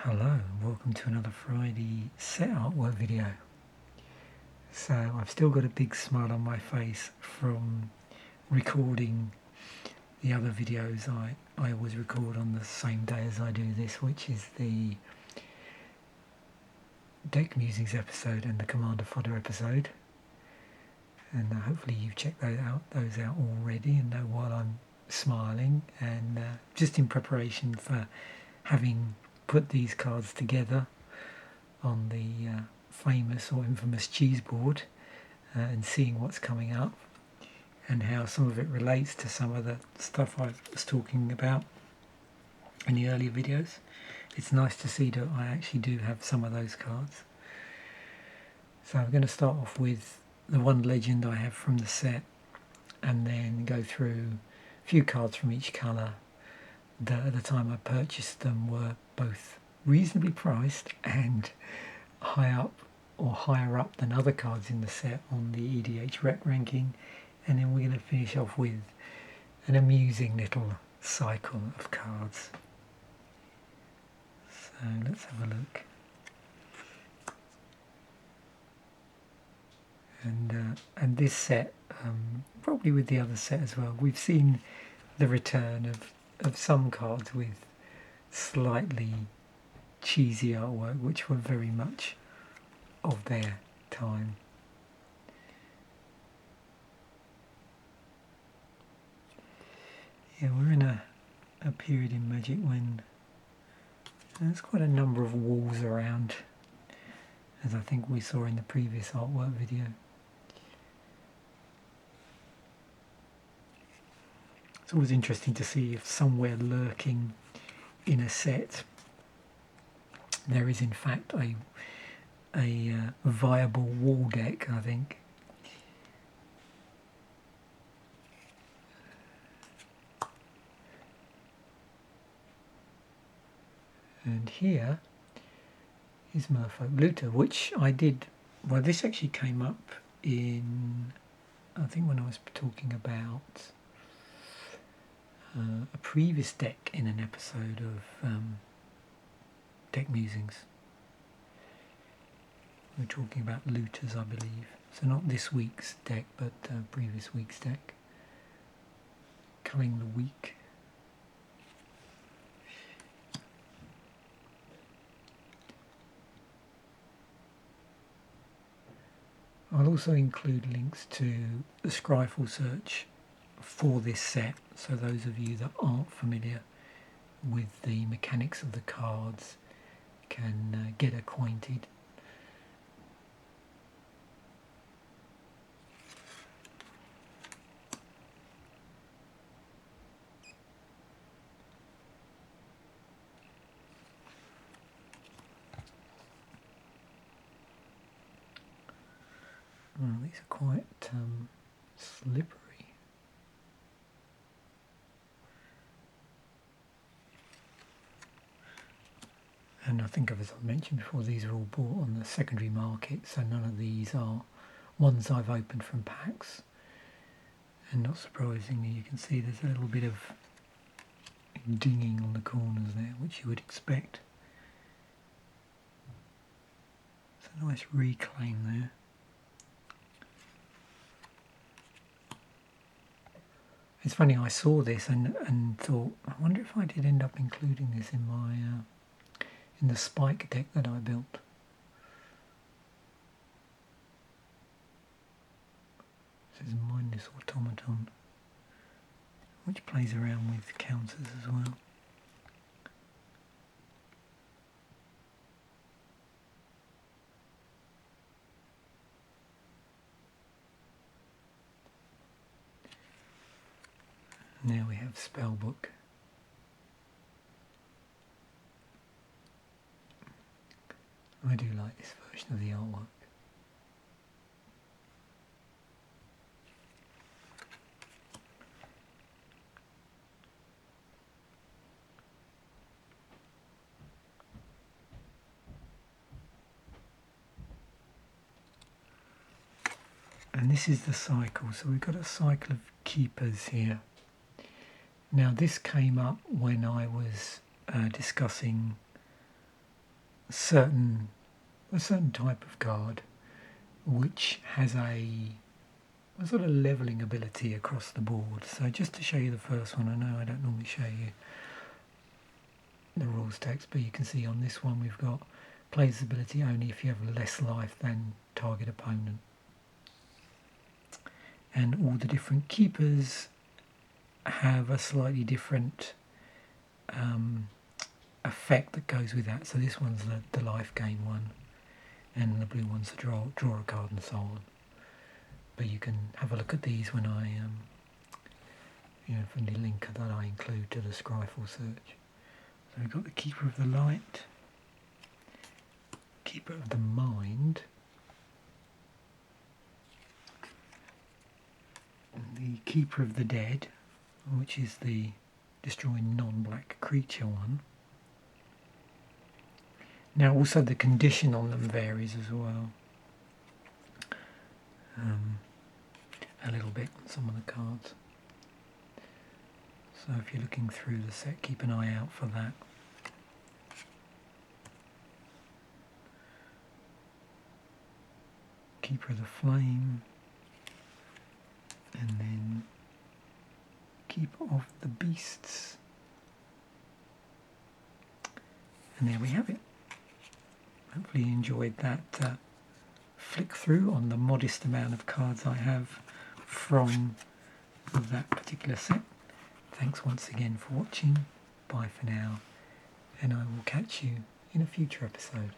Hello, welcome to another Friday set artwork video. So I've still got a big smile on my face from recording the other videos I always record on the same day as I do this, which is the deck musings episode and the Commander Fodder episode. And hopefully you've checked those out already and know why I'm smiling, and just in preparation for having put these cards together on the famous or infamous cheese board and seeing what's coming up and how some of it relates to some of the stuff I was talking about in the earlier videos. It's nice to see that I actually do have some of those cards. So I'm going to start off with the one legend I have from the set and then go through a few cards from each colour that at the time I purchased them were both reasonably priced and higher up than other cards in the set on the EDH rec ranking, and then we're going to finish off with an amusing little cycle of cards. So let's have a look. And this set, probably with the other set as well, we've seen the return of some cards with slightly cheesy artwork which were very much of their time. Yeah, we're in a period in Magic when there's quite a number of walls around, as I think we saw in the previous artwork video. It's always interesting to see if somewhere lurking in a set there is in fact a viable wall deck, I think. And here is Merfolk Looter, which I did, well, this actually came up in, I think when I was talking about a previous deck in an episode of Deck Musings. We're talking about looters, I believe. So not this week's deck, but previous week's deck. Culling the week. I'll also include links to the Scryfall search for this set, so those of you that aren't familiar with the mechanics of the cards can get acquainted. Oh, these are quite slippery. And I think, as I mentioned before, these are all bought on the secondary market, so none of these are ones I've opened from packs. And not surprisingly, you can see there's a little bit of dinging on the corners there, which you would expect. It's a nice reclaim there. It's funny, I saw this and thought, I wonder if I did end up including this in my in the spike deck that I built. This is Mindless Automaton, which plays around with counters as well. Now we have Spellbook. I do like this version of the artwork. And this is the cycle, so we've got a cycle of keepers here. Now this came up when I was discussing certain a certain type of card which has a sort of levelling ability across the board. So just to show you the first one, I know I don't normally show you the rules text, but you can see on this one we've got plays ability only if you have less life than target opponent. And all the different keepers have a slightly different effect that goes with that. So this one's the life gain one, and the blue one's the draw a card and so on. But you can have a look at these when I from the link that I include to the Scryfall search. So we've got the Keeper of the Light, Keeper of the Mind, and the Keeper of the Dead, which is the destroying non-black creature one. Now also the condition on them varies as well. A little bit on some of the cards. So if you're looking through the set, keep an eye out for that. Keeper of the Flame, and then Keeper of the Beasts. And there we have it. Hopefully you enjoyed that flick through on the modest amount of cards I have from that particular set. Thanks once again for watching. Bye for now, and I will catch you in a future episode.